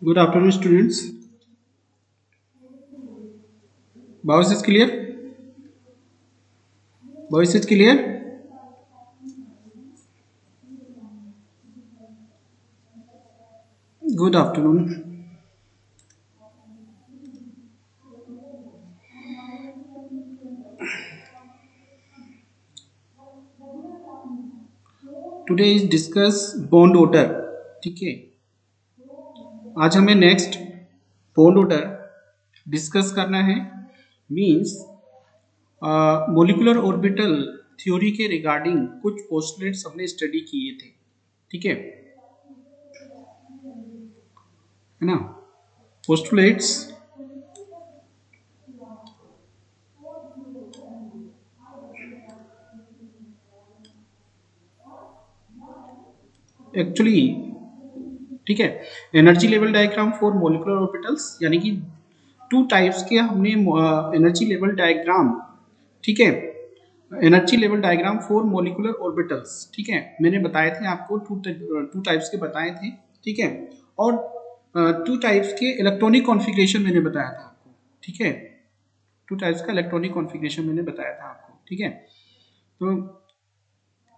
Good afternoon, students. Voice is clear? Voice is clear? Good afternoon. Today is discuss bond order. ठीक है, आज हमें next bond order discuss करना है. Means molecular orbital theory के regarding कुछ postulates हमने स्टडी किए थे. ठीक है ना. पोस्टुलेट्स एक्चुअली, ठीक है, energy level diagram for molecular orbitals, यानी कि टू टाइप्स के हमने एनर्जी लेवल डायग्राम. ठीक है, energy level diagram for molecular orbitals. ठीक है, मैंने बताए थे आपको टू टाइप्स के बताए थे. ठीक है, और टू टाइप्स के इलेक्ट्रॉनिक कॉन्फ़िगरेशन मैंने बताया था आपको. ठीक है, टू टाइप्स का इलेक्ट्रॉनिक कॉन्फ़िगरेशन मैंने बताया था आपको. ठीक है, तो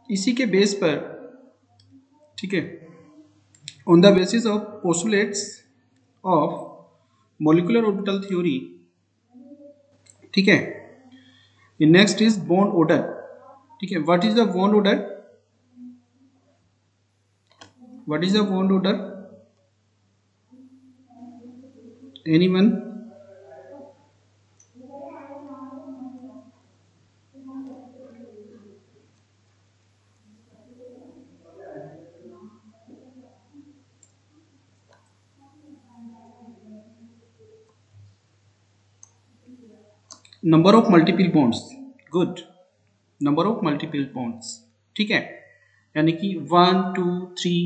इसी के बेस पर, ठीक है, on the basis of postulates of molecular orbital theory. ठीक है, next is bond order. ठीक है, what is the bond order? What is the bond order? Anyone? Number of multiple bonds. Good. Number of multiple bonds. ठीक है, यानी कि 1 2 3,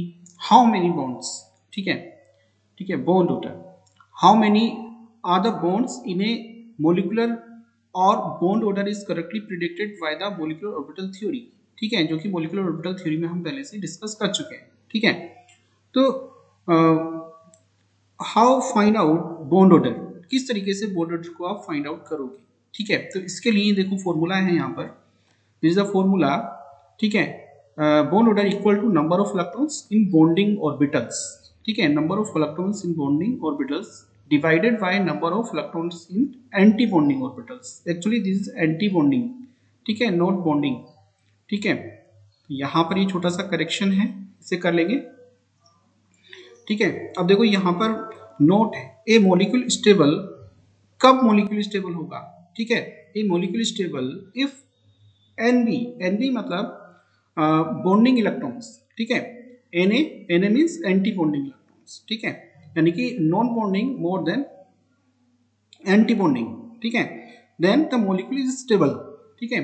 how many bonds. ठीक है, ठीक है, bond order. How many are the bonds in a molecular और bond order is correctly predicted by the molecular orbital theory. ठीक है, जो कि मोलिकुलर ऑर्बिटल थ्योरी में हम पहले से डिस्कस कर चुके हैं. ठीक है, तो how find out bond order, किस तरीके से बॉन्ड ऑर्डर को आप फाइंड आउट करोगे. ठीक है, तो इसके लिए देखो फॉर्मूला है यहाँ पर. This is the formula. ठीक है, bond order equal to number of electrons in bonding orbitals. ठीक है, number of electrons in bonding orbitals divided by number of electrons in anti bonding orbitals. Actually this is anti bonding. ठीक है, not bonding. ठीक है, यहाँ पर ये छोटा सा करेक्शन है, इसे कर लेंगे. ठीक है, अब देखो यहाँ पर नोट है, ए मॉलिक्यूल स्टेबल. कब मॉलिक्यूल स्टेबल होगा? ठीक है, a molecule stable if NB. NB मतलब बॉन्डिंग इलेक्ट्रॉन्स. ठीक है, N A means anti bonding electrons. ठीक है, यानी कि non bonding more than anti bonding. ठीक है, then the molecule is stable. ठीक है,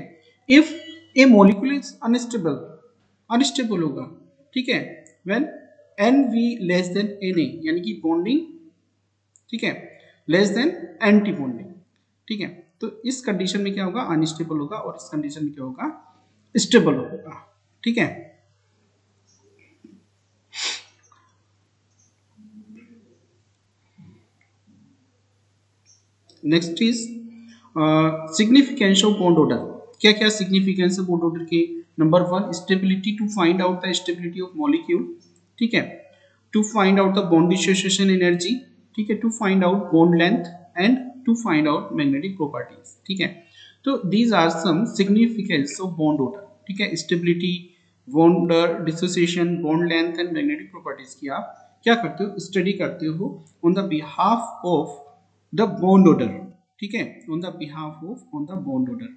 if a molecule is unstable, unstable होगा. ठीक है, when N V less than N A, यानी कि बॉन्डिंग. ठीक है, लेस देन एंटी बॉन्डिंग. ठीक है, तो इस कंडीशन में क्या होगा? अनस्टेबल होगा, और इस कंडीशन में क्या होगा? स्टेबल होगा. ठीक है, next is significance of bond order. क्या क्या सिग्निफिकेंस है बॉन्ड ऑर्डर के? Number 1, stability, to find out the stability of molecule. ठीक है, to find out the bond dissociation energy. ठीक है, to find out bond length and to find out magnetic properties. ठीक है, तो these are some significance of bond order. ठीक है, stability, bond dissociation, bond length and magnetic properties की आप क्या करते हो? स्टडी करते हो on the behalf of the bond order. ठीक है, on the behalf of on the bond order.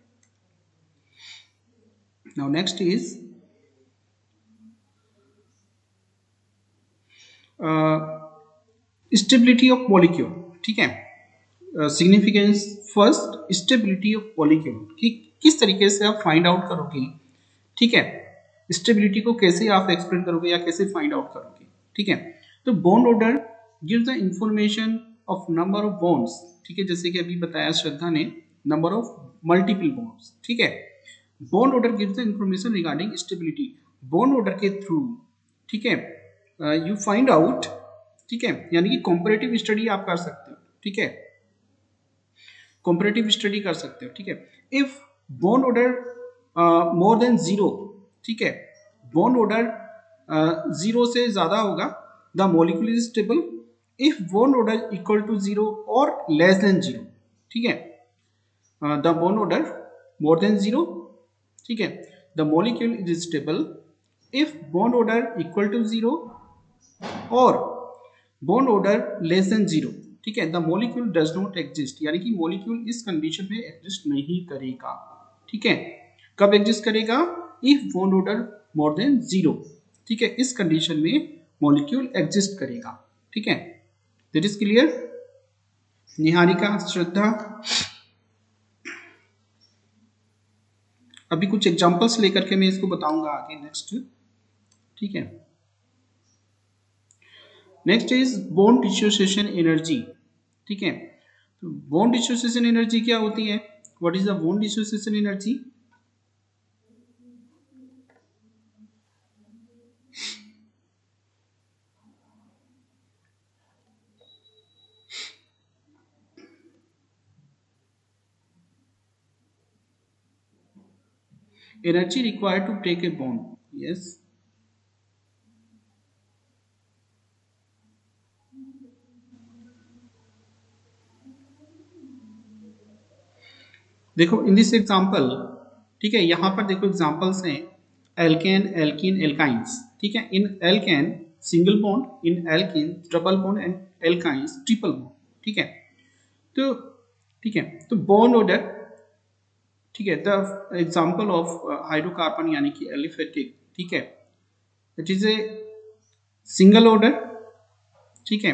Now next is stability of molecule. ठीक है, significance first, stability of molecule कि किस तरीके से आप फाइंड आउट करोगे. ठीक है, स्टेबिलिटी को कैसे आप एक्सप्लेन करोगे या कैसे फाइंड आउट करोगे. ठीक है, तो bond order gives the information of number of bonds. ठीक है, जैसे कि अभी बताया श्रद्धा ने, नंबर ऑफ मल्टीपल बॉन्ड्स. ठीक है, bond order gives the information regarding stability. Bond order के थ्रू, ठीक है, यू फाइंड आउट ठीक है, यानी कि कॉम्परेटिव स्टडी आप कर सकते हो, ठीक है, कॉम्परेटिव स्टडी कर सकते हो, ठीक है। If bond order more than zero, ठीक है, बॉन्ड ऑर्डर जीरो से ज्यादा होगा, the molecule is stable. If bond order equal to zero और लेस देन जीरो, ठीक है, the bond order more than zero, ठीक है, the molecule is stable. If bond order equal to zero और bond order less than zero, ठीक है, the molecule does not exist, यानी कि मॉलिक्यूल इस कंडीशन में एग्जिस्ट नहीं करेगा, ठीक है। कब एग्जिस्ट करेगा? If bond order more than zero, ठीक है, इस कंडीशन में मॉलिक्यूल एग्जिस्ट करेगा, ठीक है। That is clear? Niharika, Shraddha, अभी कुछ एग्जांपल्स लेकर के मैं इसको बताऊंगा आगे नेक्स्ट, ठीक है। Next is bond dissociation energy, ठीक है। तो बॉन्ड डिसोसिएशन एनर्जी क्या होती है? What is the bond dissociation energy? Energy required to break a bond. Yes. देखो इन दिस एग्जांपल, ठीक है, यहां पर देखो एग्जांपल्स हैं एल्केन, एल्कीन, एल्काइंस, ठीक है। In alkane single bond, in alkene double bond and alkynes triple bond, ठीक है। तो ठीक है, तो बॉन्ड ऑर्डर, ठीक है, द एग्जांपल ऑफ हाइड्रोकार्बन यानी कि एलिफेटिक, ठीक है, it is a single order, ठीक है,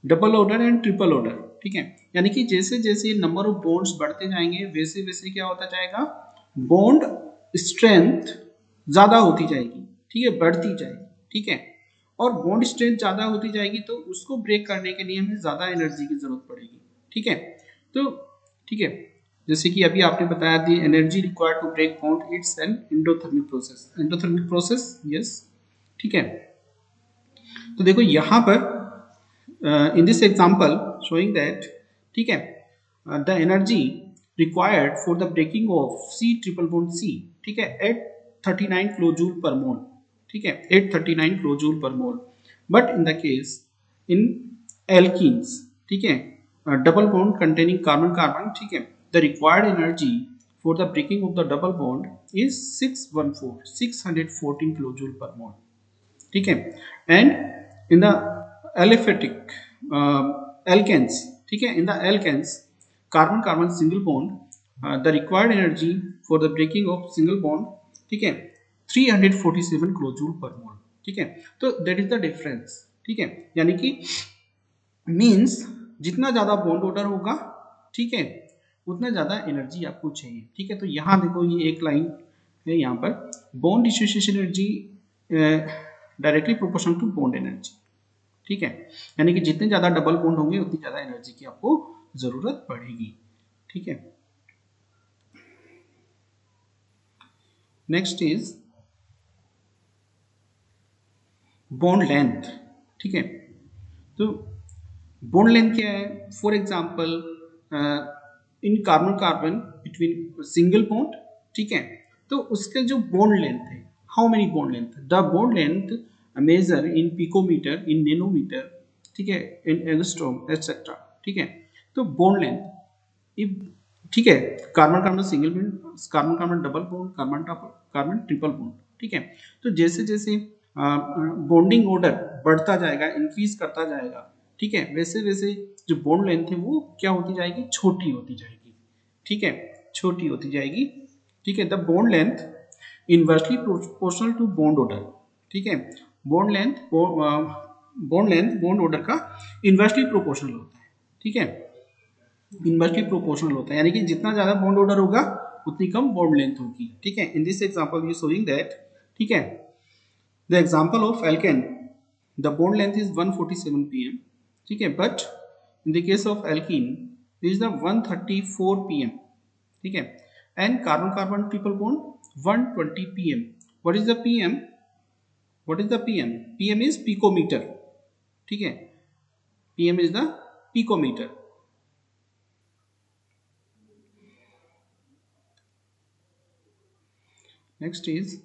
double order and triple order, ठीक है, यानी कि जैसे जैसे नंबर ऑफ बॉन्ड्स बढ़ते जाएंगे वैसे वैसे क्या होता जाएगा, बॉन्ड स्ट्रेंथ ज्यादा होती जाएगी, ठीक है, बढ़ती जाएगी, ठीक है। और बॉन्ड स्ट्रेंथ ज्यादा होती जाएगी तो उसको ब्रेक करने के लिए हमें ज्यादा एनर्जी की जरूरत पड़ेगी, ठीक है। तो ठीक है, जैसे कि अभी आपने बताया the energy required to break bond, it's an endothermic process, endothermic process, yes, ठीक है। तो देखो यहाँ पर in this example showing that, ठीक है, the energy required for the breaking of C triple bond C, ठीक है, at 39 kilojoule per mole, ठीक है, 839 kilojoule per mole, but in the case in alkenes, ठीक है, double bond containing carbon carbon, ठीक है, the required energy for the breaking of the double bond is 614 kilojoule per mole, ठीक है। And in the aliphatic alkanes, ठीक है, in the alkanes carbon carbon single bond, the required energy for the breaking of single bond, ठीक है, 347 kilojoule पर मोल, ठीक है। तो दैट इज द डिफरेंस, ठीक है, यानी कि मींस जितना ज्यादा बॉन्ड ऑर्डर होगा, ठीक है, उतना ज्यादा एनर्जी आपको चाहिए, ठीक है। तो यहाँ देखो ये एक लाइन है यहाँ पर, bond dissociation energy directly proportional to bond energy, ठीक है, यानी कि जितने ज्यादा डबल बॉन्ड होंगे उतनी ज्यादा एनर्जी की आपको जरूरत पड़ेगी, ठीक है। नेक्स्ट इज बॉन्ड लेंथ, ठीक है। तो बॉन्ड लेंथ क्या है? For example in carbon carbon between single bond, ठीक है, तो उसके जो बॉन्ड लेंथ है, how many bond length, the bond length measure in picometer, in nanometer, ठीक है, इन एंगस्ट्रॉम एटसेट्रा, ठीक है। तो बॉन्ड लेंथ, इफ, ठीक है, carbon carbon single bond, carbon carbon double bond, carbon carbon triple bond, ठीक है। तो जैसे जैसे बॉन्डिंग ऑर्डर बढ़ता जाएगा, इंक्रीज करता जाएगा, ठीक है, वैसे वैसे जो बॉन्ड लेंथ है वो क्या होती जाएगी, छोटी होती जाएगी, ठीक है, छोटी होती जाएगी, ठीक है। The bond length inversely proportional to bond order, ठीक है, बॉन्ड लेंथ बॉन्ड ऑर्डर का इनवर्सली प्रोपोर्शनल होता है, ठीक है, इनवर्सली प्रोपोर्शनल होता है, यानी कि जितना ज्यादा बॉन्ड ऑर्डर होगा उतनी कम बॉन्ड लेंथ होगी, ठीक है। In this example we showing that, ठीक है, the example of alkane, the bond length is 147 pm, ठीक है, but in the case of alkene this is the 134 pm, ठीक है, and carbon carbon triple bond 120 pm। What is the pm? What is the pm? pm is picometer, ठीक है, pm is the picometer. Next is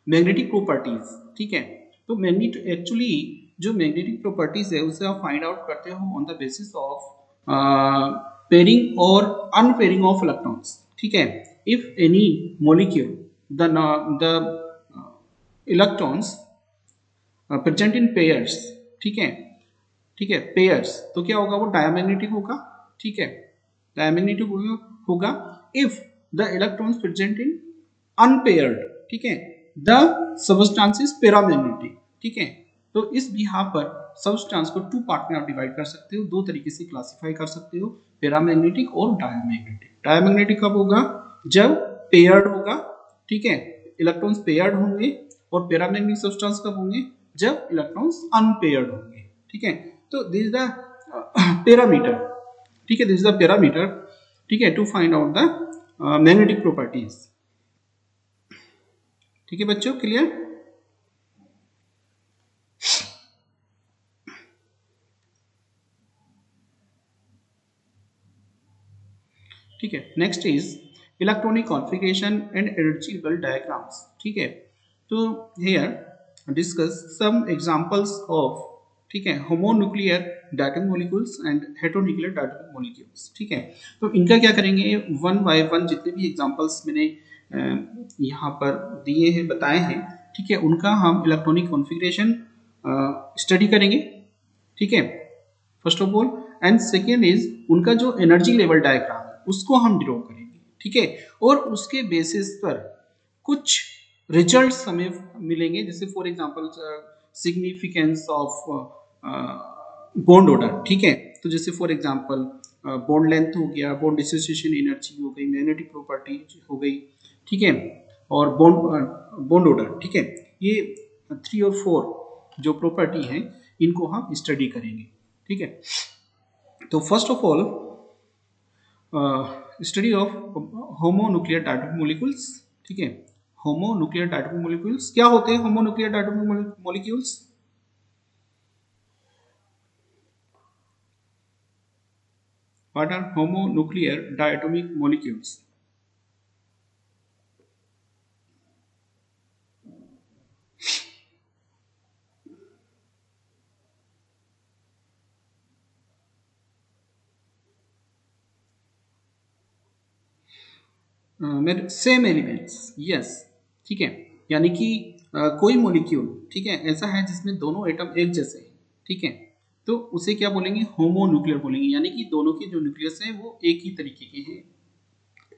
magnetic properties, ठीक है। तो magnet actually जो magnetic properties है उसे आप फाइंड आउट करते हो on the basis of pairing और अनपेयरिंग ऑफ इलेक्ट्रॉन्स, ठीक है। If any molecule the electrons present in pairs, ठीक है, ठीक है, पेयर्स, तो क्या होगा, वो डायमैग्नेटिक होगा, ठीक है, डायमैग्नेटिक होगा। If the electrons present in unpaired, ठीक है, द सबस्टेंस इज पैरामैग्नेटिक, ठीक है। तो इस बिहार पर सबस्टेंस को टू पार्ट में आप डिवाइड कर सकते हो, दो तरीके से क्लासिफाई कर सकते हो, पैरामैग्नेटिक और डायमैग्नेटिक। डायमैग्नेटिक कब होगा, जब पेयर्ड होगा, ठीक है, इलेक्ट्रॉन्स पेयर्ड होंगे, और पैरामैग्नेटिक सबस्टेंस कब होंगे, जब इलेक्ट्रॉन्स अनपेयर्ड होंगे, ठीक है। तो दिस इज द पैरामीटर, ठीक है, दिस इज द पैरामीटर, ठीक है, to find out the magnetic properties, ठीक है बच्चों, क्लियर। ठीक है, next is electronic configuration and energy level diagrams, ठीक है। तो here discuss some examples of, ठीक है, homonuclear diatomic molecules and heteronuclear diatomic molecules, ठीक है। तो इनका क्या करेंगे, वन बाय वन जितने भी एग्जांपल्स मैंने यहाँ पर दिए हैं, बताए हैं, ठीक है, उनका हम इलेक्ट्रॉनिक कॉन्फ़िगरेशन स्टडी करेंगे, ठीक है, first of all. And second is उनका जो एनर्जी लेवल डायग्राम है उसको हम ड्रॉ करेंगे, ठीक है, और उसके बेसिस पर कुछ रिजल्ट्स हमें मिलेंगे, जैसे for example significance of bond order, ठीक है। तो जैसे फॉर एग्जांपल बॉन्ड लेंथ हो गया, बॉन्ड डिसोसिएशन एनर्जी हो गई, मैग्नेटिक प्रॉपर्टी हो गई, ठीक है, और बॉन्ड ऑर्डर, ठीक है। ये 3 और 4 जो प्रॉपर्टी हैं इनको हम स्टडी करेंगे, ठीक है। तो first of all study of homonuclear diatomic molecules, ठीक है। होमोन्यूक्लियर डायटोमिक मॉलिक्यूल्स क्या होते हैं, homonuclear diatomic molecules, what are homonuclear diatomic molecules. मेरे सेम एलिमेंट्स, यस, ठीक है, यानी कि कोई मॉलिक्यूल, ठीक है, ऐसा है जिसमें दोनों एटम एक जैसे हैं, ठीक है, तो उसे क्या बोलेंगे, होमोन्यूक्लियर बोलेंगे, यानी कि दोनों के जो न्यूक्लियस हैं वो एक ही तरीके के हैं,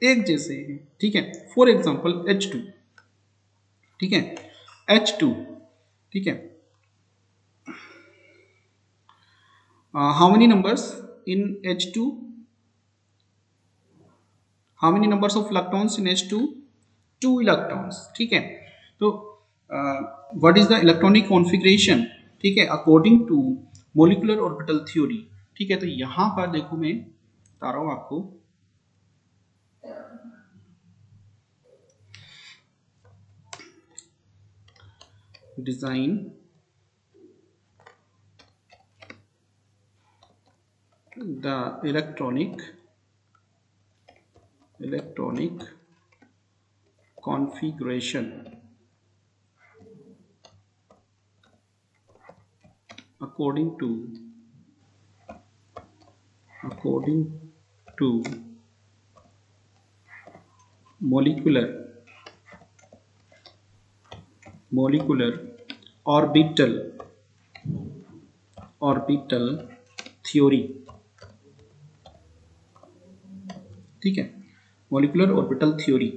एक जैसे हैं, ठीक है। फॉर एग्जांपल H2, ठीक है, H2, ठीक है, how many numbers in H2, how many numbers of electrons in H2, 2 electrons, ठीक है। तो what is the electronic configuration, ठीक है, according to molecular orbital theory, ठीक है। तो यहां पर देखो मैं बता रहा हूं आपको, design the electronic configuration according to molecular orbital theory, ठीक है, मॉलिक्यूलर ऑर्बिटल थ्योरी,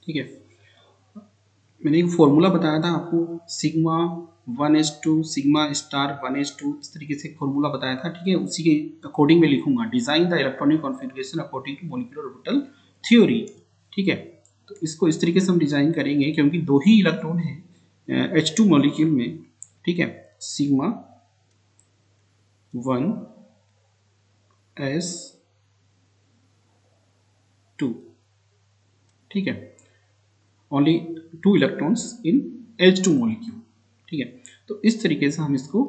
ठीक है। मैंने एक फॉर्मूला बताया था आपको, सिग्मा 1:2 सिग्मा स्टार 1:2, इस तरीके से एक फॉर्मूला बताया था, ठीक है। उसी के अकॉर्डिंग में लिखूंगा, design the electronic configuration according to molecular orbital theory, ठीक है। तो इसको इस तरीके से हम डिजाइन करेंगे क्योंकि दो ही इलेक्ट्रॉन है H2 मॉलिक्यूल में, ठीक है, सिग्मा 1s2, ठीक है, only 2 electrons in H2 molecule, ठीक है। तो इस तरीके से हम इसको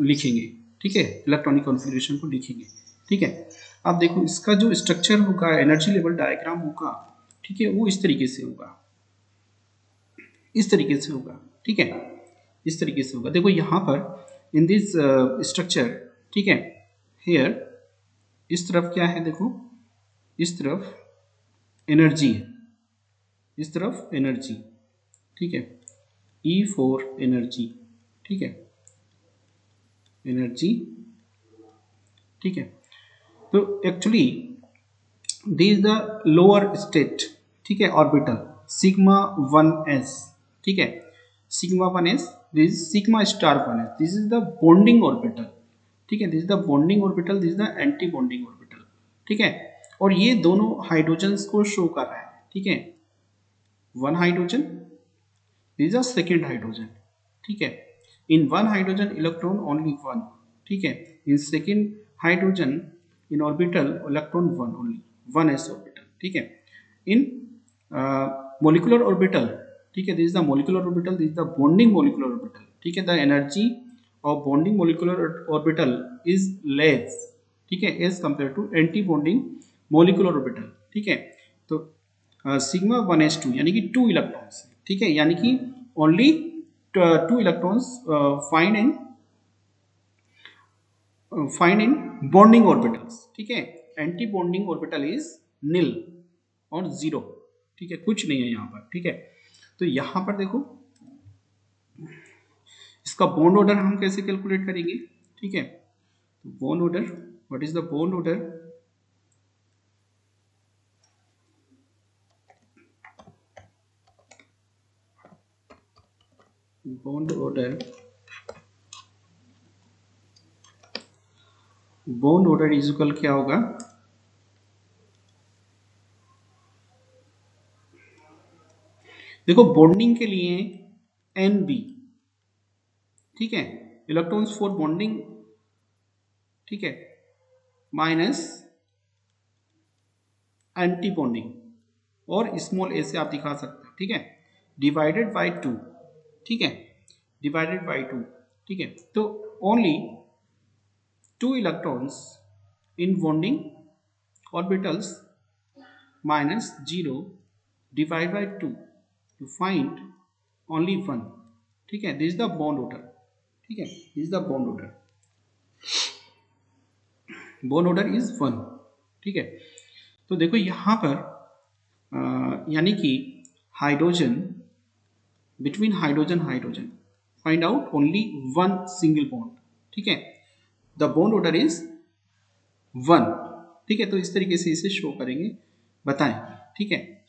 लिखेंगे, ठीक है, इलेक्ट्रॉनिक कॉन्फ़िगरेशन को लिखेंगे, ठीक है। अब देखो इसका जो स्ट्रक्चर होगा, एनर्जी लेवल डायग्राम होगा, ठीक है, वो इस तरीके से होगा, इस तरीके से होगा, ठीक है, इस तरीके से होगा। देखो यहाँ पर इन दिस स्ट्रक्चर, ठीक है, हेयर इस तरफ क्या है, देखो इस तरफ एनर्जी है, इस तरफ एनर्जी, ठीक है, E4 एनर्जी, ठीक है, एनर्जी, ठीक है। तो actually this is the lower state, ठीक है, ऑर्बिटल सिग्मा 1s, ठीक है, sigma 1s, this is sigma star 1s, this is the bonding orbital, ठीक है, this is the bonding orbital, this is the anti bonding orbital, ठीक है। और ये दोनों हाइड्रोजन्स को शो कर रहा है, ठीक है, one hydrogen, this is the second hydrogen, ठीक है, in one hydrogen electron only one, ठीक है, in second hydrogen in orbital electron one only, one S orbital, ठीक है, इन मोलिकुलर ऑर्बिटल, ठीक है, this is the molecular orbital, this is the bonding molecular orbital, ठीक है, the energy of bonding molecular orbital is less, ठीक है, as compare to anti bonding molecular orbital, ठीक है। तो सिग्मा 1s2 यानी कि 2 इलेक्ट्रॉन्स, ठीक है, यानी कि only 2 electrons find in bonding orbitals, ठीक है, एंटी बॉन्डिंग ऑर्बिटल इज नील और जीरो, ठीक है, कुछ नहीं है यहाँ पर, ठीक है। तो यहाँ पर देखो इसका बॉन्ड ऑर्डर हम कैसे कैलकुलेट करेंगे, ठीक है, तो bond order, what is the bond order, bond order, bond order is equal क्या होगा, देखो बॉन्डिंग के लिए NB, ठीक है, इलेक्ट्रॉन्स फॉर बॉन्डिंग, ठीक है, माइनस एंटी बॉन्डिंग, और स्मॉल a से आप दिखा सकते हो, ठीक है, डिवाइडेड बाय 2, ठीक है, डिवाइडेड बाय 2, ठीक है। तो only 2 electrons in bonding orbitals minus 0 divide by 2 to find only 1, ठीक है, this is the bond order, ठीक है, this is the bond order, bond order is 1, ठीक है। तो देखो यहाँ पर यानी कि hydrogen, between hydrogen hydrogen find out only one single bond, ठीक है, द बॉन्ड ऑर्डर इज 1, ठीक है। तो इस तरीके से इसे शो करेंगे, बताएं, ठीक है,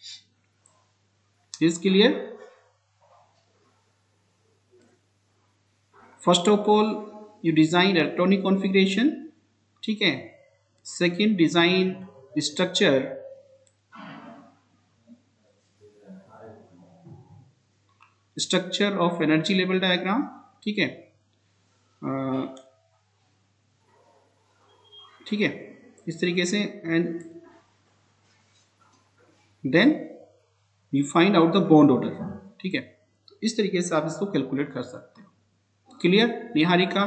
is clear. First of all you design electronic configuration, ठीक है, second design structure, structure of energy level diagram, ठीक है, ठीक है, इस तरीके से, and then you find out the bond order, ठीक है। तो इस तरीके से आप इसको कैलकुलेट कर सकते हो। क्लियर निहारिका,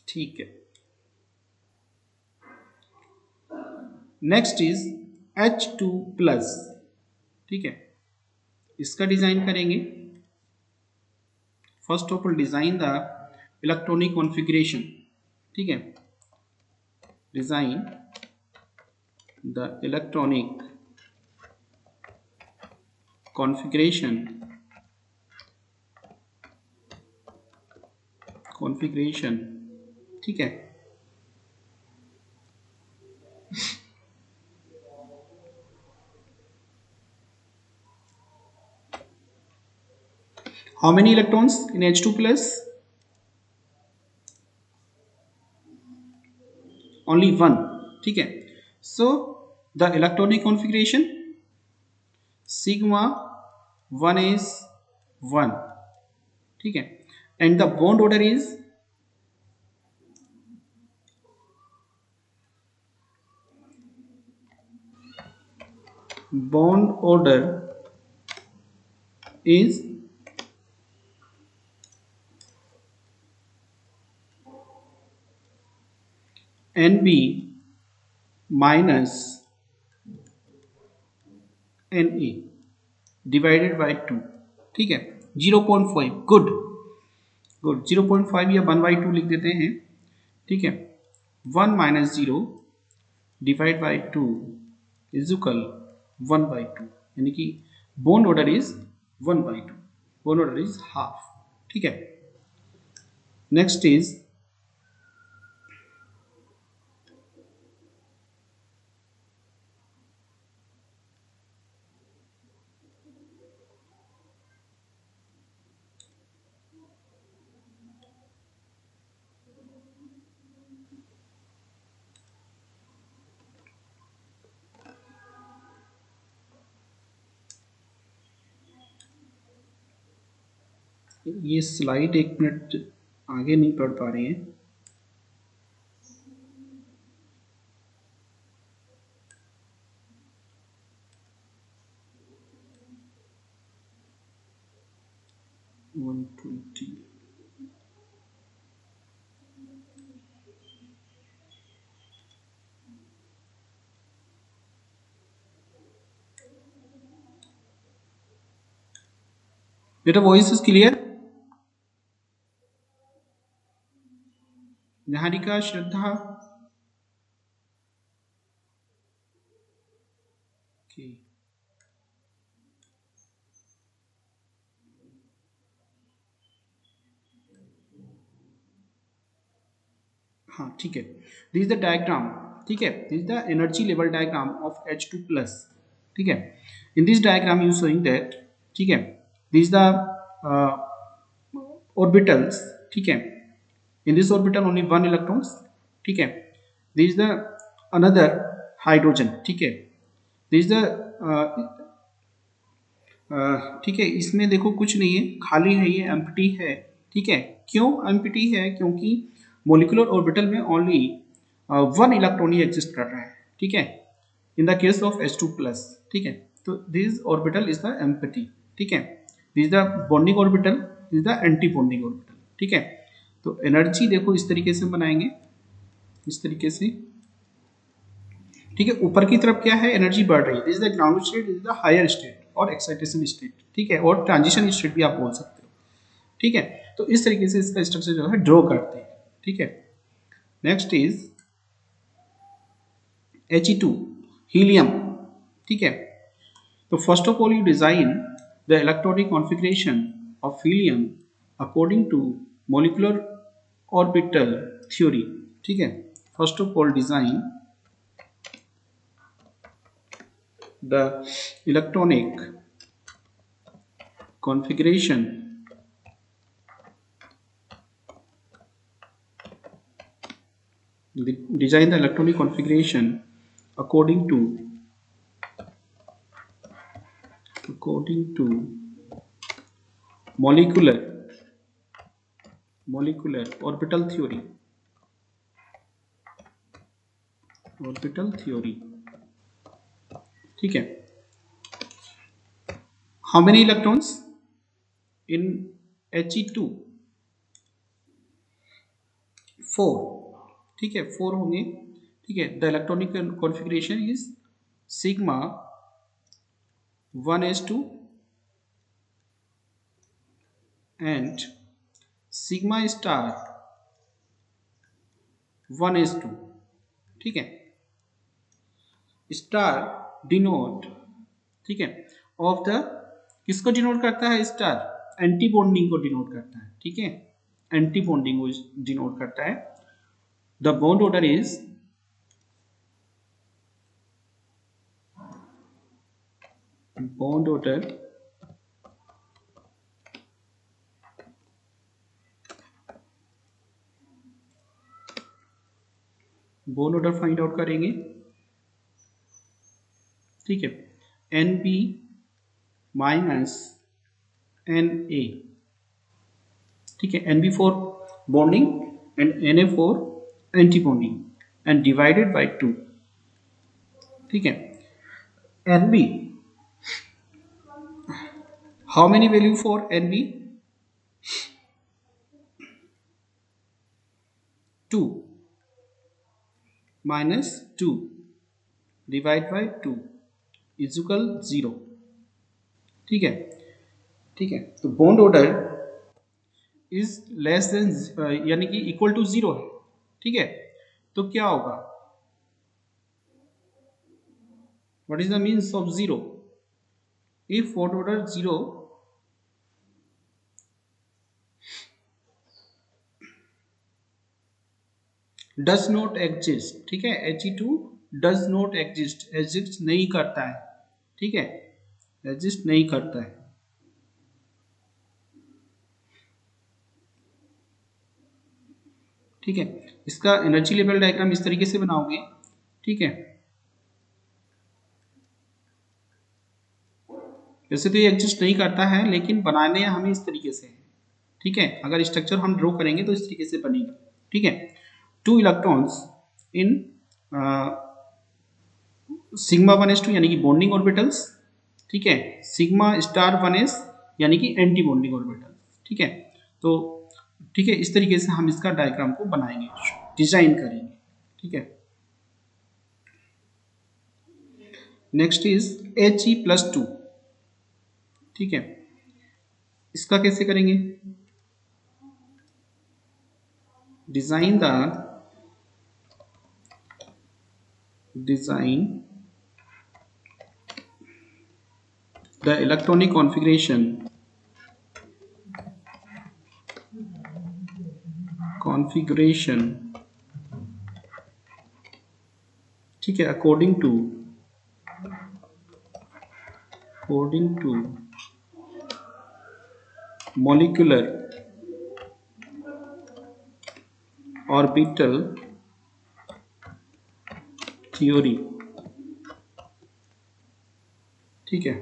ठीक है। नेक्स्ट इज H2 प्लस, ठीक है, इसका डिजाइन करेंगे। First of all design the electronic configuration, ठीक है, डिजाइन द इलेक्ट्रॉनिक configuration, ठीक है, how many electrons in H2 plus, only one, ठीक है। So the electronic configuration sigma 1s1, ठीक है, and the bond order is bond order is Nb minus Na divided by 2, ठीक है, 0.5, good good, 0.5 या 1/2 लिख देते हैं, ठीक है। 1 minus 0 divide by 2 is equal 1/2, यानी कि bond order is 1/2, bond order is half, ठीक है। नेक्स्ट इज ये स्लाइड 1 मिनट आगे नहीं पढ़ पा रहे हैं। वन 120 बेटा, voice is clear? Niharika, Shraddha, okay, हाँ ठीक है। दिस इज द डायग्राम, ठीक है, this is the energy level diagram of H2 plus, ठीक है। In this diagram you showing that, ठीक है, दिस इज द ऑर्बिटल्स, ठीक है, in this orbital only 1 electrons, ठीक है, this is the another hydrogen, ठीक है, दिस इज द ठीक है, इसमें देखो कुछ नहीं है, खाली है, ये एम्प्टी है, ठीक है। क्यों एम्प्टी है? क्योंकि मोलिकुलर ऑर्बिटल में ओनली 1 इलेक्ट्रॉन ही एग्जिस्ट कर रहा है, ठीक है, in the case of H2 plus, ठीक है। तो this orbital is the empty, ठीक है, this is the bonding orbital, this is the anti bonding orbital, ठीक है। तो एनर्जी देखो इस तरीके से बनाएंगे, इस तरीके से, ठीक है। ऊपर की तरफ क्या है, एनर्जी बढ़ रही है, this is the ground state, this is the higher state और एक्साइटेशन स्टेट, ठीक है, और ट्रांजिशन स्टेट भी आप बोल सकते हो, ठीक है। तो इस तरीके से इसका स्ट्रक्चर जो है ड्रॉ करते हैं, ठीक है। नेक्स्ट इज He2, हीलियम, ठीक है। तो first of all you design the electronic configuration of helium according to molecular orbital theory, ठीक है। First of all design the electronic configuration design the electronic configuration according to molecular orbital theory, ठीक है। how many electrons in He2? 4, ठीक है, 4 होंगे, ठीक है। The electronic configuration is sigma 1s2 and sigma star 1s2, ठीक है। Star denote, ठीक है, ऑफ द, किसको डिनोट करता है स्टार? एंटी बॉन्डिंग को डिनोट करता है, ठीक है, एंटी बॉन्डिंग को डिनोट करता है। The bond order is bond order find out करेंगे, ठीक है। NB माइनस Na, ठीक है, NB for bonding and Na for anti bonding and divided by 2, ठीक है। NB, how many value for NB? 2 minus 2 divide by 2 is equal 0, ठीक है, ठीक है। तो bond order is less than यानी कि इक्वल टू 0 है, ठीक है। तो क्या होगा, what is the means of 0? If bond order 0 does not exist, ठीक है, He2 डज नॉट एग्जिस्ट नहीं करता है, ठीक है, एग्जिस्ट नहीं करता है। ठीक है, इसका एनर्जी लेवल डायग्राम इस तरीके से बनाओगे, ठीक है। वैसे तो ये एग्जिस्ट नहीं करता है, लेकिन बनाने हमें इस तरीके से है, ठीक है। अगर स्ट्रक्चर हम ड्रॉ करेंगे तो इस तरीके से बनेगा, ठीक है। 2 इलेक्ट्रॉन्स इन सिग्मा 1s2 यानी कि बॉन्डिंग ऑर्बिटल्स, ठीक है, सिग्मा स्टार 1s यानी कि एंटी बॉन्डिंग ऑर्बिटल, ठीक है। तो ठीक है, इस तरीके से हम इसका डायग्राम को बनाएंगे, डिजाइन करेंगे, ठीक है। नेक्स्ट इज He+2, ठीक है। इसका कैसे करेंगे, डिजाइन the electronic configuration ठीक है, according to molecular orbital theory, ठीक है।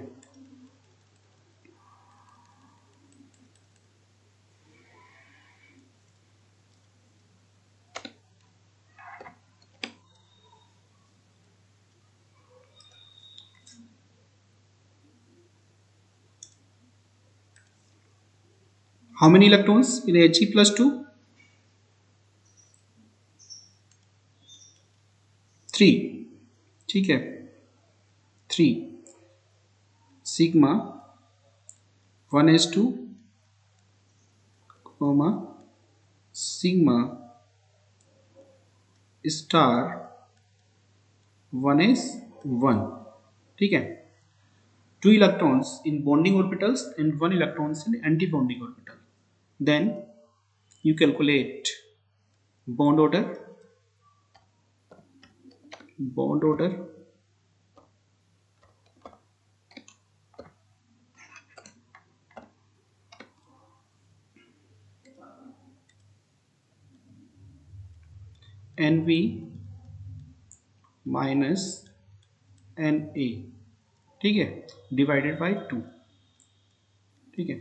How many electrons in He+2? 3, ठीक है, 3 sigma 1s2 sigma star 1s1, ठीक है। 2 electrons in bonding orbitals and 1 electrons in anti-bonding orbital. Then you calculate bond order NV minus Na, ठीक है, divided by 2, ठीक है।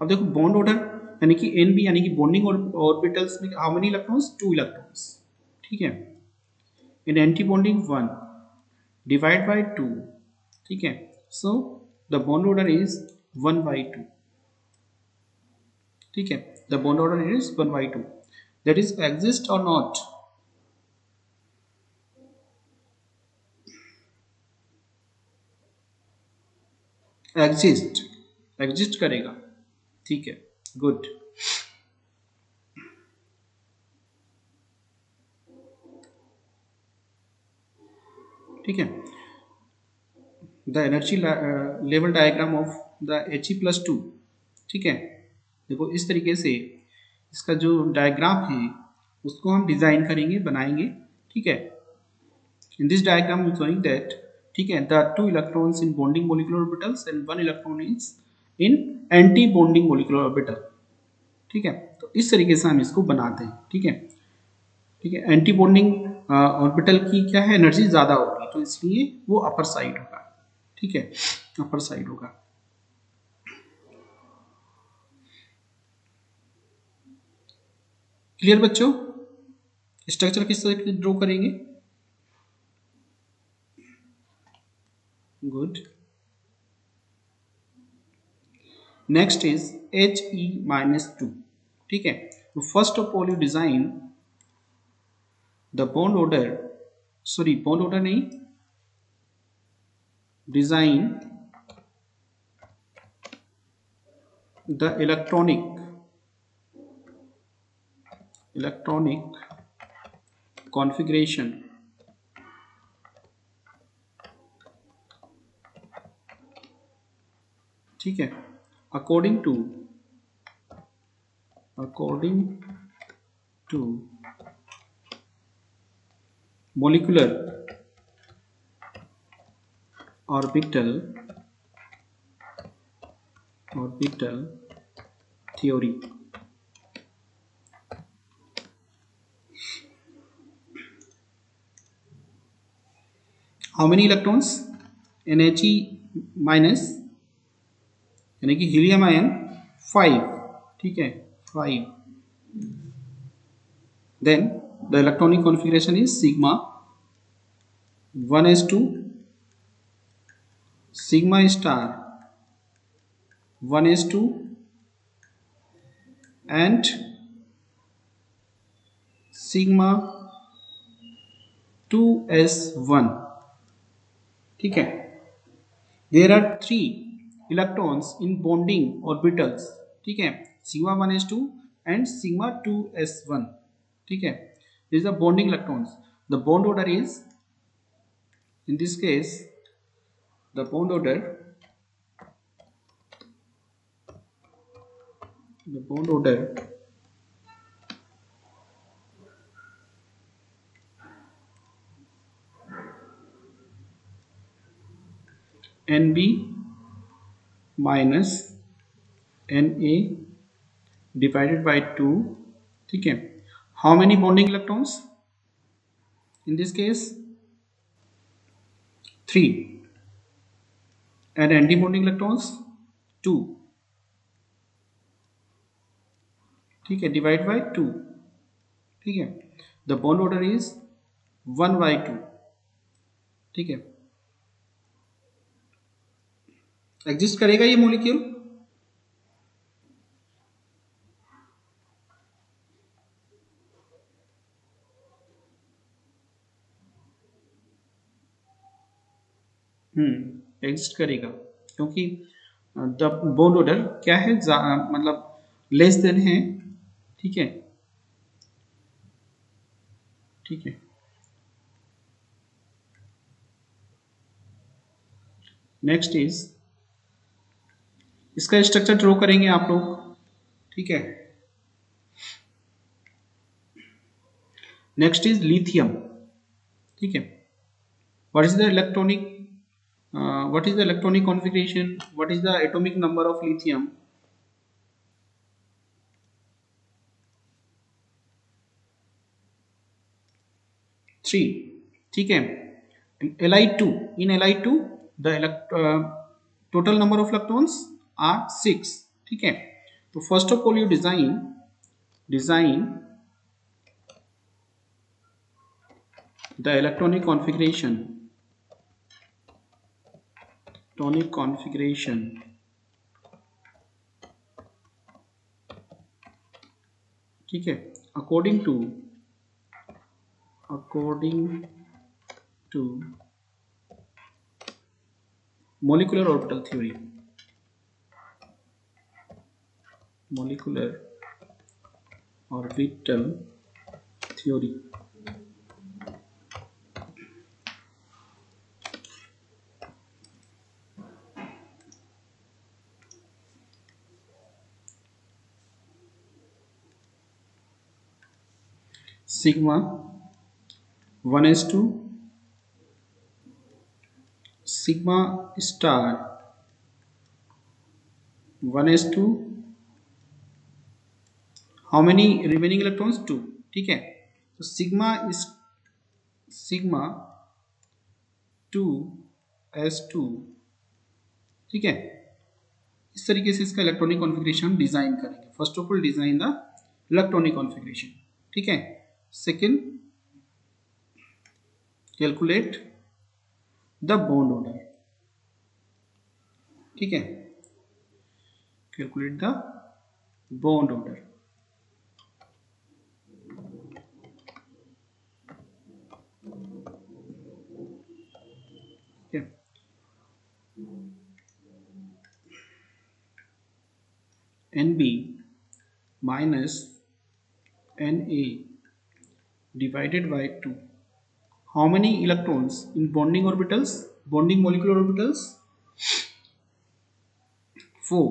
अब देखो बॉन्ड ऑर्डर यानी कि NB यानी कि बॉन्डिंग ऑर्बिटल्स में हाउ मेनी इलेक्ट्रॉन्स, 2 इलेक्ट्रॉन्स, ठीक है। इन एंटी बॉन्डिंग 1 डिवाइड बाय 2, ठीक है। So the bond order is 1/2, ठीक है। The bond order is 1/2, that is exist और नॉट, एग्जिस्ट करेगा, ठीक है, गुड। ठीक है, the energy level diagram of the He+2, ठीक है। देखो इस तरीके से इसका जो डायग्राम है उसको हम डिजाइन करेंगे, बनाएंगे, ठीक है। In this diagram we showing that, ठीक है, the 2 electrons in bonding molecular orbitals and 1 electron is in anti bonding molecular orbital, ठीक है। तो इस तरीके से हम इसको बनाते हैं, ठीक है, ठीक है। एंटी बॉन्डिंग ऑर्बिटल की क्या है एनर्जी ज़्यादा होगी, तो इसलिए वो अपर साइड होगा। ठीक है, अपर साइड होगा। क्लियर बच्चों? स्ट्रक्चर किस तरह ड्रॉ करेंगे? गुड। Next is He-2। ठीक है, तो first of all you design the bond order, sorry bond order नहीं, डिजाइन द इलेक्ट्रॉनिक कॉन्फ़िगरेशन ठीक है, according to molecular orbital theory। how many electrons in He minus यानी कि helium ion 5, ठीक है 5, then the electronic configuration is sigma 1s2 sigma star 1s2 and sigma 2s1। ठीक है, there are 3 electrons in bonding orbitals। ठीक है, sigma 1s2 and sigma 2s1। ठीक है, this is the bonding electrons। the bond order is, in this case the bond order Nb minus Na divided by 2। ठीक है, how many bonding electrons in this case 3 and anti-bonding electrons 2। ठीक है, divide by 2। ठीक है, the bond order is 1/2। ठीक है, exist करेगा ये मॉलिक्यूल? एग्जिस्ट करेगा, क्योंकि द बॉन्ड ऑर्डर क्या है, मतलब लेस देन है। ठीक है, ठीक है, नेक्स्ट इज इसका स्ट्रक्चर ड्रॉ करेंगे आप लोग। ठीक है, नेक्स्ट इज लिथियम। ठीक है, what is the electronic configuration, what is the atomic number of lithium? 3। ठीक है, Li2, in Li2 the total number of electrons are 6। ठीक है, तो first of all you design the electronic configuration ठीक है, according to molecular orbital theory। sigma 1s2 sigma star 1s2, how many remaining electrons 2। ठीक है, तो sigma sigma 2s2, ठीक है। इस तरीके से इसका इलेक्ट्रॉनिक कॉन्फ़िगरेशन हम डिजाइन करेंगे। First of all design the electronic configuration, ठीक है। Second, calculate the bond order, ठीक है। कैलकुलेट द बॉन्ड ऑर्डर, ठीक है। NB minus Na divided by 2. How many electrons in bonding orbitals? Bonding molecular orbitals? 4.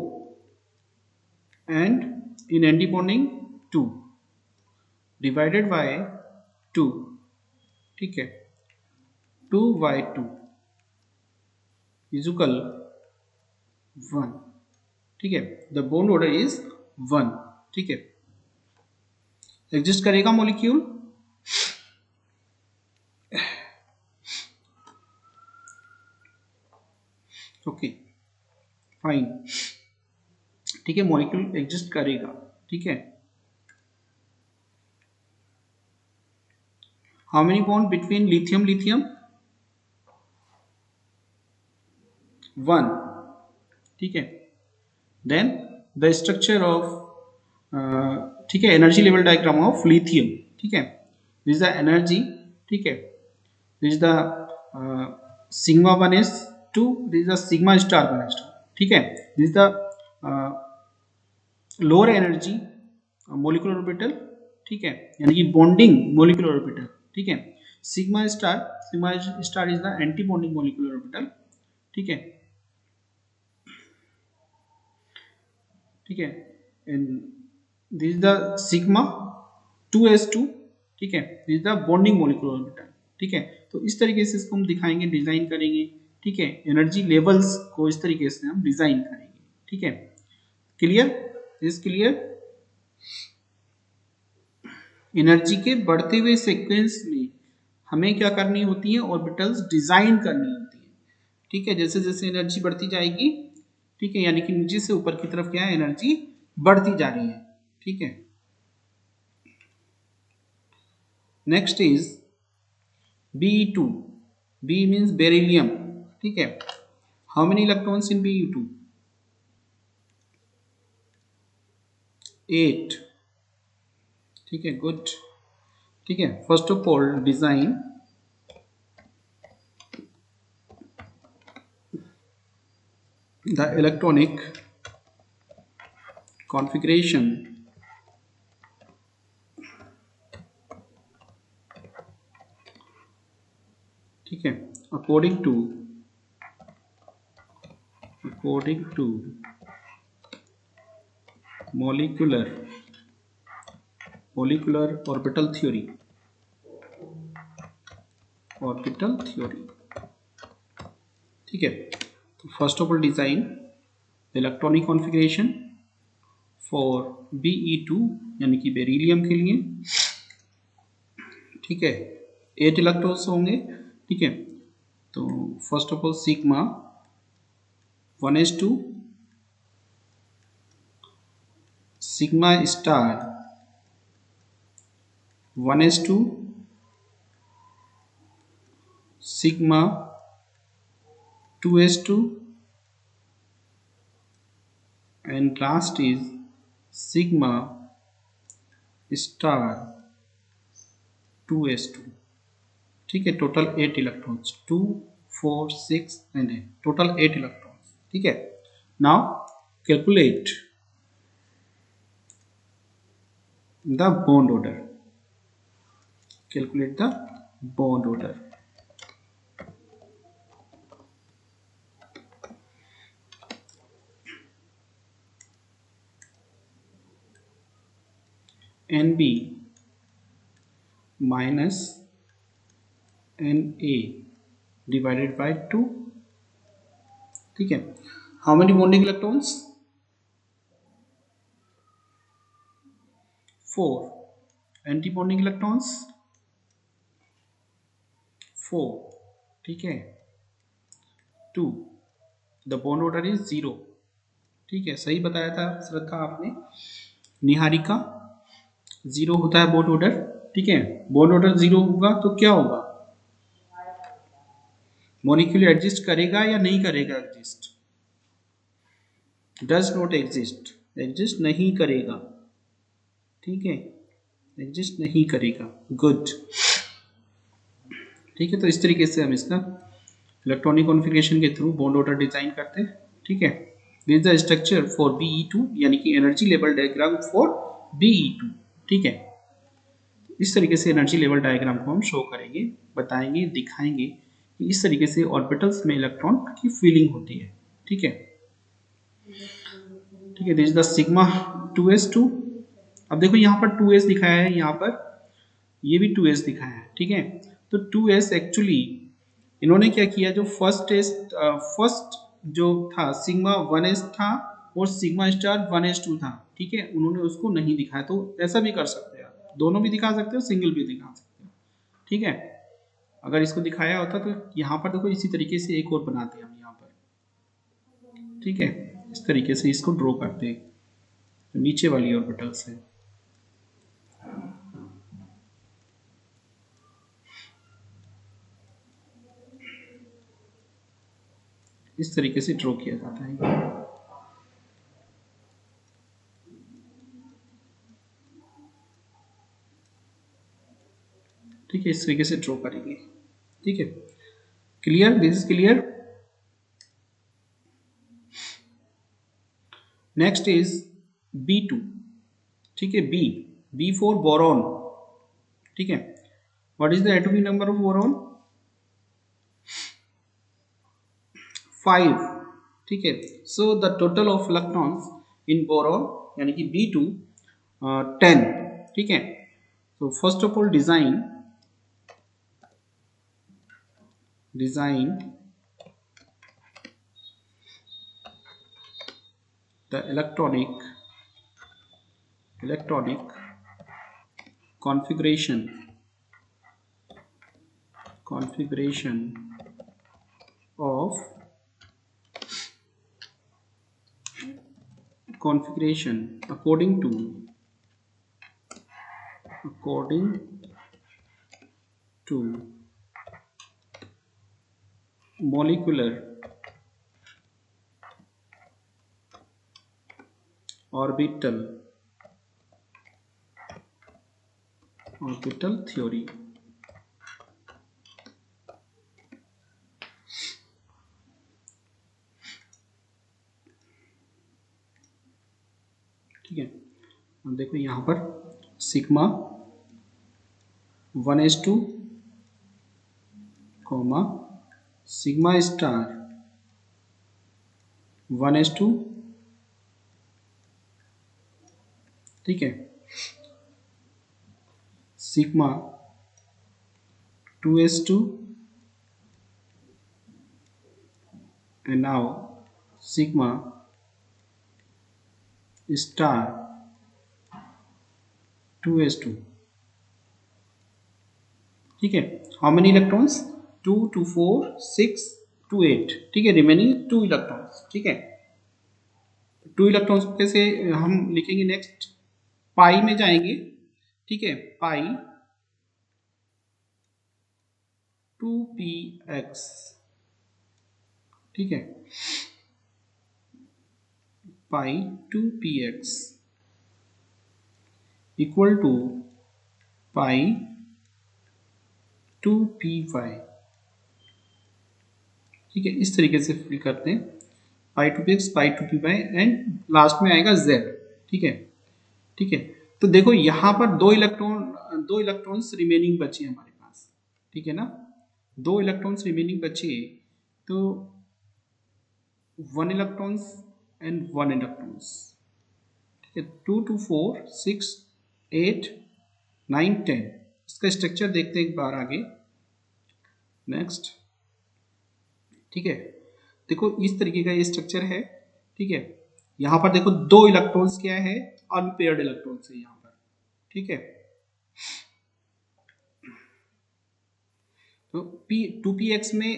And in anti-bonding 2 divided by 2, ठीक है। 2 by 2 is equal 1, ठीक है। The bond order is 1, ठीक है। एग्जिस्ट करेगा molecule, okay fine, ठीक है। मॉलिक्यूल एग्जिस्ट करेगा, ठीक है। How many bond between lithium lithium? 1, ठीक है। देन द स्ट्रक्चर ऑफ, ठीक है, energy level diagram of lithium, ठीक है। दिस द एनर्जी, ठीक है। This the sigma 1s2, this the sigma star 1s2, ठीक है। This the lower energy molecular orbital, ठीक है, यानी कि बॉन्डिंग मोलिकुलर ऑर्बिटल, ठीक है। Sigma star is the anti bonding molecular orbital, ठीक है, ठीक है। And this the sigma 2s2, ठीक है। This the bonding molecular orbital, ठीक है। तो इस तरीके से इसको हम दिखाएंगे, डिजाइन करेंगे, ठीक है। एनर्जी लेवल्स को इस तरीके से हम डिजाइन करेंगे, ठीक है। क्लियर? Is clear? एनर्जी के बढ़ते हुए सीक्वेंस में हमें क्या करनी होती है? ऑर्बिटल्स डिजाइन करनी होती है, ठीक है। जैसे जैसे एनर्जी बढ़ती जाएगी, ठीक है, यानी कि नीचे से ऊपर की तरफ क्या है, एनर्जी बढ़ती जा रही है, ठीक है। Next is Be2. B means beryllium, ठीक है। How many electrons in Be2? 8, ठीक है, गुड, ठीक है। First of all design the electronic configuration ठीक है, according to molecular orbital theory, ठीक है। तो first of all design electronic configuration for Be2 यानी कि बेरिलियम के लिए, ठीक है। 8 इलेक्ट्रॉन्स होंगे, ठीक है। तो first of all sigma 1s2, sigma star 1s2, sigma 2s2, and last is sigma star 2s2, ठीक है। Total 8 electrons, 2 4 6 and 8, total 8 electrons, ठीक है। Now calculate the bond order, calculate the bond order. NB minus Na divided by 2, ठीक है। How many bonding electrons? 4. Anti bonding electrons 4, ठीक है, 2, the bond order is 0, ठीक है, सही बताया था श्रद्धा आपने, निहारिका, 0 होता है बॉन्ड ऑर्डर, ठीक है, बॉन्ड ऑर्डर 0 होगा तो क्या होगा, मॉलिक्यूल एग्जिस्ट करेगा या नहीं करेगा, exist, does not exist, exist नहीं करेगा, ठीक है, एग्जिस्ट नहीं करेगा, गुड, ठीक है। तो इस तरीके से हम इसका इलेक्ट्रॉनिक कॉन्फ़िगरेशन के थ्रू बॉन्ड ऑर्डर डिजाइन करते हैं, ठीक है। This is the structure for Be2, यानी कि energy level diagram for Be2, ठीक है। इस तरीके से एनर्जी लेवल डायग्राम को हम शो करेंगे, बताएंगे, दिखाएंगे कि इस तरीके से ऑर्बिटल्स में इलेक्ट्रॉन की फीलिंग होती है, ठीक है, ठीक है। This is the sigma 2s2, अब देखो यहाँ पर 2s दिखाया है, यहाँ पर ये भी 2s दिखाया है, ठीक है। तो 2s एक्चुअली इन्होंने क्या किया, जो फर्स्ट जो था सिग्मा 1s था और सिग्मा स्टार 1s2 था, ठीक है, उन्होंने उसको नहीं दिखाया। तो ऐसा भी कर सकते हैं, दोनों भी दिखा सकते हो, सिंगल भी दिखा सकते हो, ठीक है। अगर इसको दिखाया होता तो यहाँ पर देखो इसी तरीके से एक और बनाते हैं हम यहाँ पर, ठीक है, इस तरीके से इसको ड्रॉ करते हैं, तो नीचे वाली ऑर्बिटल से इस तरीके से ड्रॉ किया जाता है। ठीक है, इस तरीके से ड्रॉ करेंगे, ठीक है, clear, this is clear. Next is B2, ठीक है, बी फॉर बोरॉन, ठीक है। What is the atomic number of boron, 5, ठीक है। So the total of electrons in boron यानी कि B2 10, ठीक है। तो first of all design the electronic configuration of according to molecular orbital theory, ठीक है। अब देखो यहाँ पर sigma 1s2 comma sigma star 1s2, ठीक है, sigma 2s2 and now sigma star 2s2, ठीक है। हाउ मेनी इलेक्ट्रॉन्स, 2 2 4 6 2 8, ठीक है, रिमेनिंग 2 इलेक्ट्रॉन्स, ठीक है। 2 इलेक्ट्रॉन्स को कैसे हम लिखेंगे, नेक्स्ट पाई में जाएंगे, ठीक है, पाई 2px, ठीक है, पाई 2px equal to pi 2py, ठीक है, इस तरीके से फिल करते हैं, पाई 2px pi 2py and last में आएगा z, ठीक है, ठीक है। तो देखो यहाँ पर दो इलेक्ट्रॉन्स रिमेनिंग बचे हमारे पास, ठीक है ना, 2 इलेक्ट्रॉन्स रिमेनिंग बचे, तो 1 इलेक्ट्रॉन्स एंड 1 इलेक्ट्रॉन्स, ठीक है, 2 2 4 6 8 9 10। इसका स्ट्रक्चर देखते हैं एक बार आगे, नेक्स्ट, ठीक है। देखो इस तरीके का ये स्ट्रक्चर है, ठीक है। यहाँ पर देखो 2 इलेक्ट्रॉन्स क्या है, अनपेयर्ड इलेक्ट्रॉन्स है यहाँ पर, ठीक है। तो पी 2px में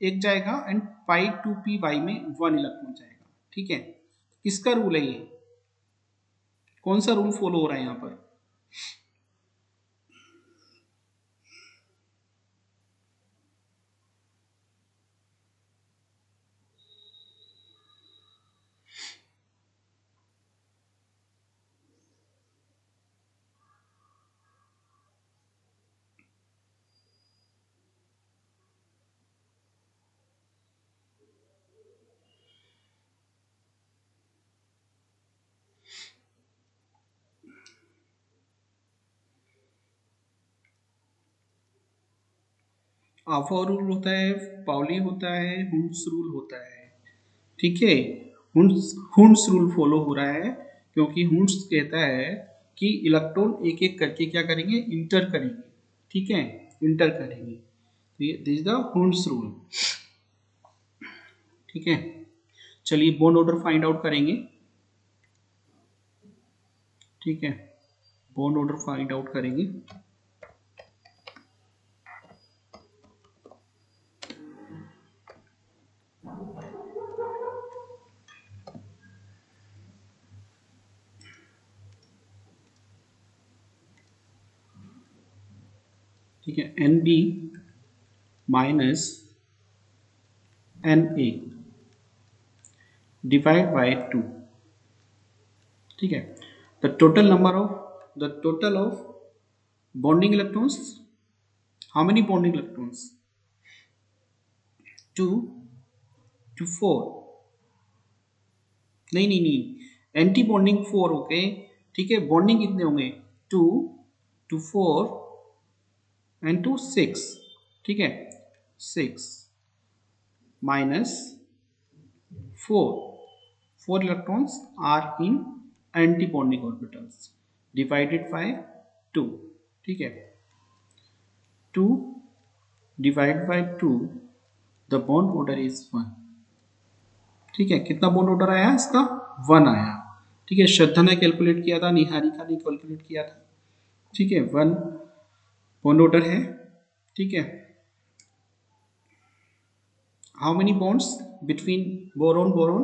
एक जाएगा एंड पाई 2py में 1 इलेक्ट्रॉन जाएगा। ठीक है, किसका रूल है ये, कौन सा रूल फॉलो हो रहा है यहाँ पर? आफा रूल होता है, पाउली होता है, हुंस रूल होता है। ठीक है, हुंस रूल फॉलो हो रहा है क्योंकि हुंस कहता है कि इलेक्ट्रॉन एक एक करके क्या करेंगे, इंटर करेंगे। ठीक है, इंटर करेंगे, तो ये दिस इज द हुंस रूल। ठीक है, चलिए बॉन्ड ऑर्डर फाइंड आउट करेंगे। ठीक है, बॉन्ड ऑर्डर फाइंड आउट करेंगे। ठीक है, NB minus Na divide by 2। ठीक है, the total of bonding electrons, how many bonding electrons? 2 to 4, नहीं नहीं नहीं, एंटी बॉन्डिंग 4, ओके। ठीक है, बॉन्डिंग कितने होंगे, 2 to 4 एंड टू 6। ठीक है, 6 minus 4 electrons are in anti-bonding orbitals divided by 2। ठीक है, 2 divided by 2, the bond order is 1। ठीक है, कितना बॉन्ड ऑर्डर आया इसका, 1 आया। ठीक है, श्रद्धा ने कैलकुलेट किया था, निहारिका ने कैलकुलेट किया था। ठीक है, 1 बॉन्ड ऑर्डर है। ठीक है, how many bonds between boron boron,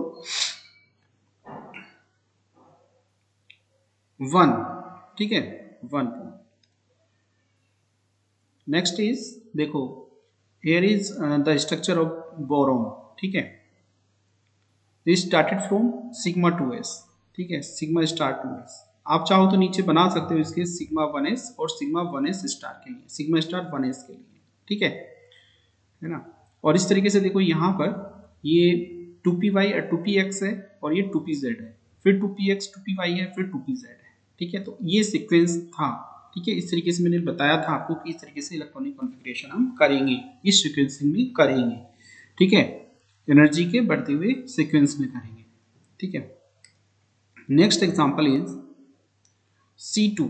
1। ठीक है, 1 बॉन्ड। नेक्स्ट इज देखो, here is the structure of boron। ठीक है, this started from sigma 2s। ठीक है, सिग्मा स्टार 2s, आप चाहो तो नीचे बना सकते हो इसके सिग्मा 1s और सिग्मा 1s स्टार के लिए, सिग्मा स्टार 1s के लिए। ठीक है ना, और इस तरीके से देखो यहाँ पर ये 2py और 2px है और ये 2pz है, फिर 2px 2py है, फिर 2pz है। ठीक है, तो ये सीक्वेंस था। ठीक है, इस तरीके से मैंने बताया था आपको कि इस तरीके से इलेक्ट्रॉनिक कॉन्फ़िगरेशन हम करेंगे, इस सीक्वेंसिंग में करेंगे। ठीक है, एनर्जी के बढ़ते हुए सीक्वेंस में करेंगे। ठीक है, next example is C2,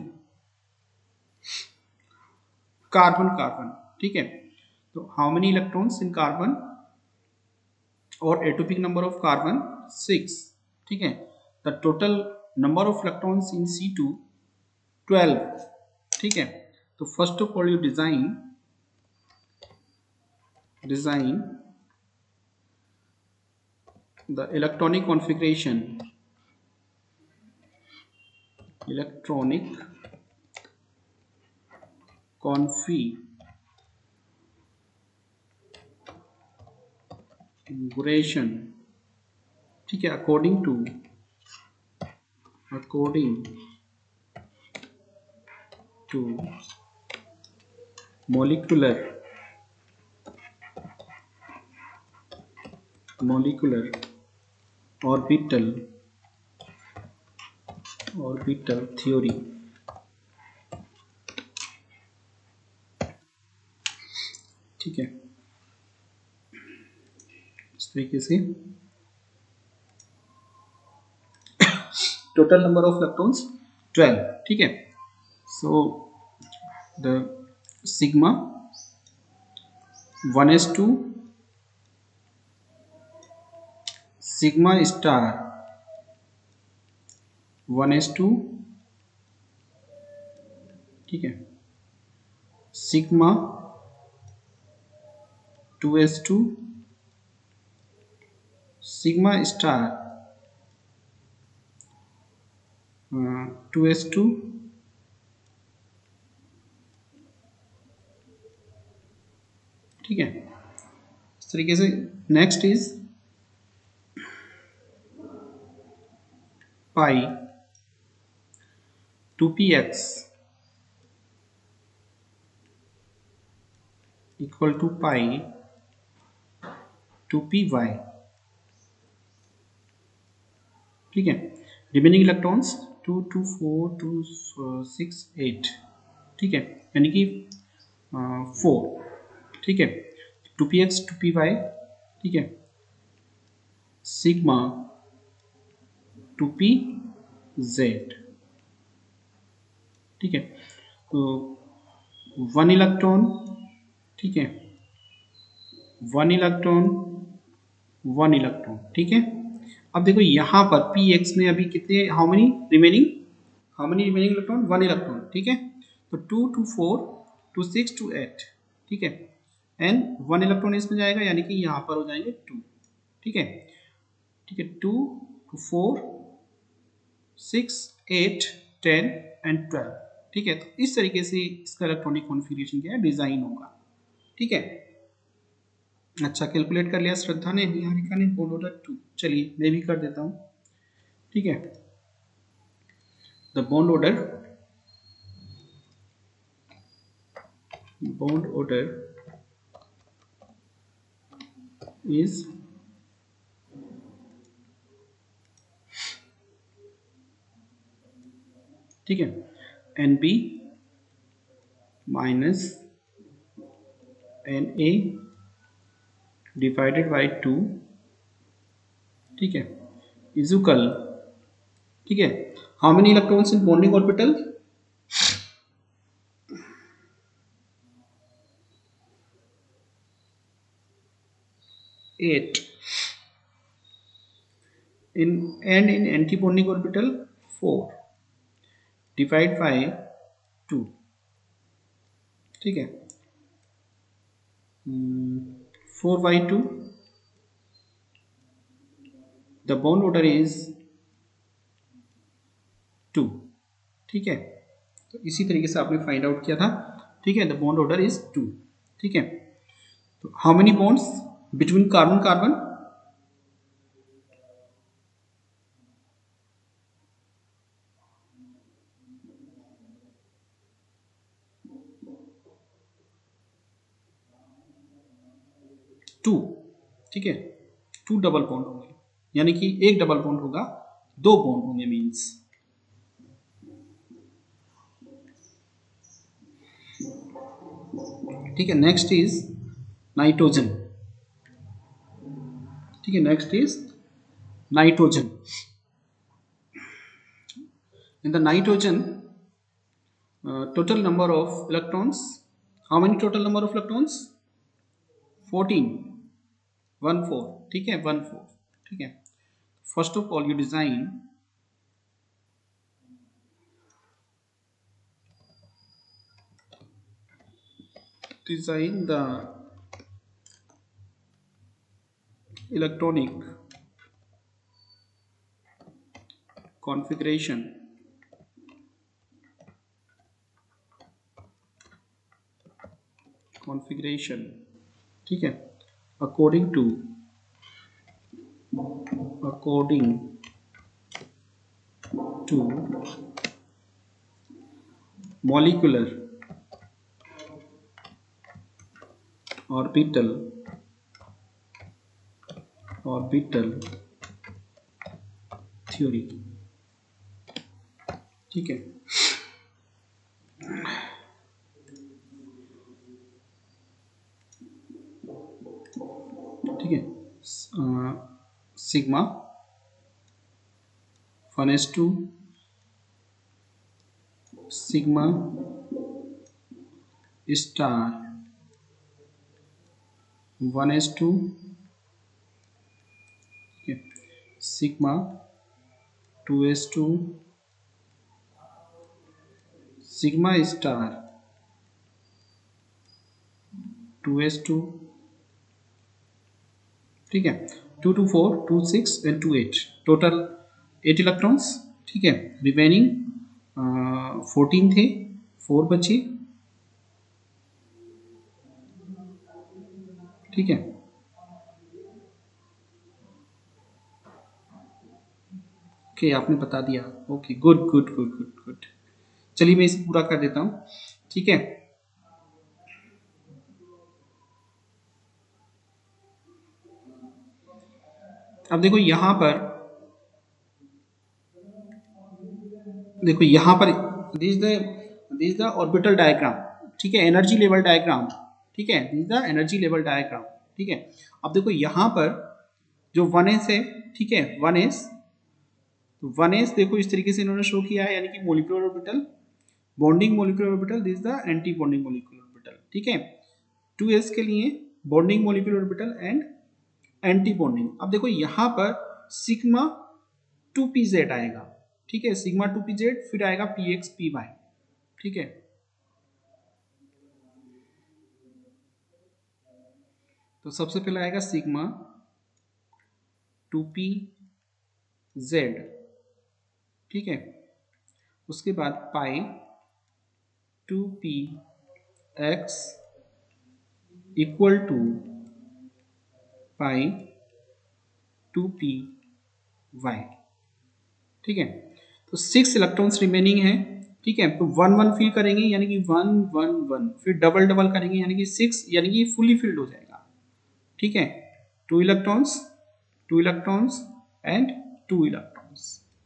carbon carbon. ठीक है, तो how many electrons in carbon और एटॉमिक नंबर ऑफ कार्बन 6। ठीक है, the total number of electrons in C2 12। ठीक है, तो first of all you design the electronic configuration, ठीक है, according to molecular orbital theory। ठीक है, इस तरीके से टोटल नंबर ऑफ इलेक्ट्रॉन्स 12। ठीक है, so the sigma 1s2 sigma star 1s2। ठीक है, sigma 2s2 sigma star 2s2 ठीक है। इस तरीके से next is pi 2px equal to pi 2py, ठीक है। रिमेनिंग इलेक्ट्रॉन्स 2 2 4 2 6 8, ठीक है, यानी कि 4, ठीक है। 2px 2py, ठीक है, सिग्मा 2pz, ठीक है। तो 1 इलेक्ट्रॉन, ठीक है, 1 इलेक्ट्रॉन 1 इलेक्ट्रॉन, ठीक है। अब देखो यहाँ पर px में अभी कितने, how many remaining electron, 1 electron, ठीक है। तो 2 2 4 2 6 2 8, ठीक है, एंड 1 इलेक्ट्रॉन इसमें जाएगा, यानी कि यहाँ पर हो जाएंगे 2, ठीक है, ठीक है। 2 2 4 6 8 10 एंड 12, ठीक है। तो इस तरीके से इसका इलेक्ट्रॉनिक कॉन्फ़िगरेशन क्या है, डिजाइन होगा, ठीक है। अच्छा, कैलकुलेट कर लिया श्रद्धा ने, निहारिका ने, बोल ऑर्डर 2। चलिए मैं भी कर देता हूँ, ठीक है। द bond order is, ठीक है, Nb minus Na divided by 2, ठीक है, इजुकल, ठीक है। How many electrons in bonding orbital, 8, in and in anti-bonding orbital 4, divide by 2, ठीक है, 4 by 2, the bond order is 2, ठीक है। तो इसी तरीके से आपने फाइंड आउट किया था, ठीक है। द बॉन्ड ऑर्डर इज 2, ठीक है। तो how many bonds between carbon carbon, 2, ठीक है। 2 डबल बॉन्ड होंगे, यानी कि एक डबल बॉन्ड होगा, 2 बॉन्ड होंगे मीन्स, ठीक है। नेक्स्ट इज नाइट्रोजन, ठीक है, next is nitrogen. In the nitrogen total number of electrons, how many total number of electrons, 14, 14, ठीक है, 14, ठीक है। First of all you design the electronic configuration ठीक है, according to molecular orbital theory, ठीक है, ठीक है। Sigma 1s2 sigma star 1s2, ठीक है, sigma 2s2 sigma star 2s2 ठीक है, 2 2 4 2 6 एंड 2 8, टोटल 8 इलेक्ट्रॉन्स। ठीक है, रिमेनिंग 14 थे, 4 बचे। ठीक है, ओके आपने बता दिया। Okay good good good good good. चलिए मैं इसे पूरा कर देता हूँ। ठीक है, अब देखो यहाँ पर, देखो यहाँ पर दिस द ऑर्बिटल डायग्राम। ठीक है, एनर्जी लेवल डायग्राम। ठीक है, this the energy level diagram. ठीक है, अब देखो यहाँ पर जो 1s है, ठीक है 1s, तो 1s देखो इस तरीके से इन्होंने शो किया है, यानी कि molecular orbital, bonding molecular orbital, this the anti bonding molecular orbital. ठीक है, 2s के लिए bonding molecular orbital and anti bonding. अब देखो यहाँ पर सिग्मा 2pz आएगा। ठीक है, सिग्मा 2pz, फिर आएगा px py। ठीक है, तो सबसे पहले आएगा सिग्मा 2pz। ठीक है, उसके बाद पाई 2px equal to pi 2py। ठीक है, तो 6 इलेक्ट्रॉन्स रिमेनिंग है। ठीक है, तो 1 1 फिल करेंगे यानी कि 1 1 1, फिर डबल डबल करेंगे यानी कि 6, यानी कि फुली फिल्ड हो जाएगा। ठीक है, 2 इलेक्ट्रॉन्स, 2 इलेक्ट्रॉन्स एंड 2 इलेक्ट्रॉन्स,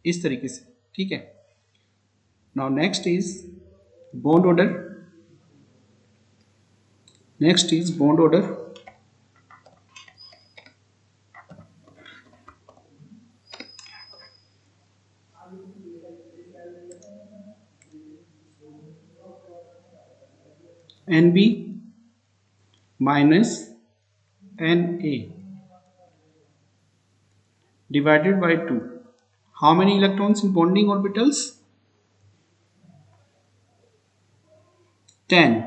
इस तरीके से। ठीक है, now next is bond order. Next is bond order. NB minus Na divided by 2. How many electrons in bonding orbitals? 10.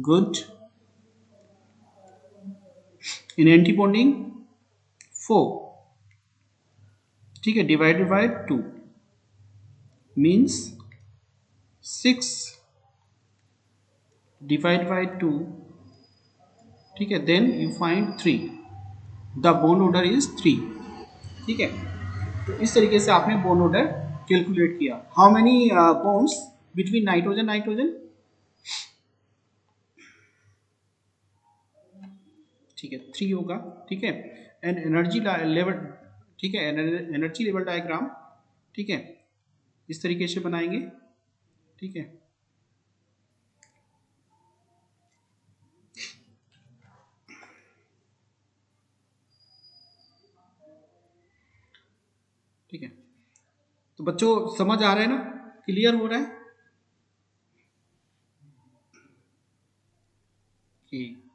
Good. In anti-bonding 4. ठीक है, divided by 2 means 6 divided by 2। ठीक है, then you find 3, the bond order is 3। ठीक है, तो इस तरीके से आपने बॉन्ड ऑर्डर कैलकुलेट किया। How many bonds between nitrogen nitrogen? ठीक है, 3 होगा। ठीक है, एंड एनर्जी लेवल, ठीक है, एनर्जी लेवल डायग्राम। ठीक है, इस तरीके से बनाएंगे। ठीक है, ठीक है, तो बच्चों समझ आ रहा है ना, क्लियर हो रहा है? ठीक।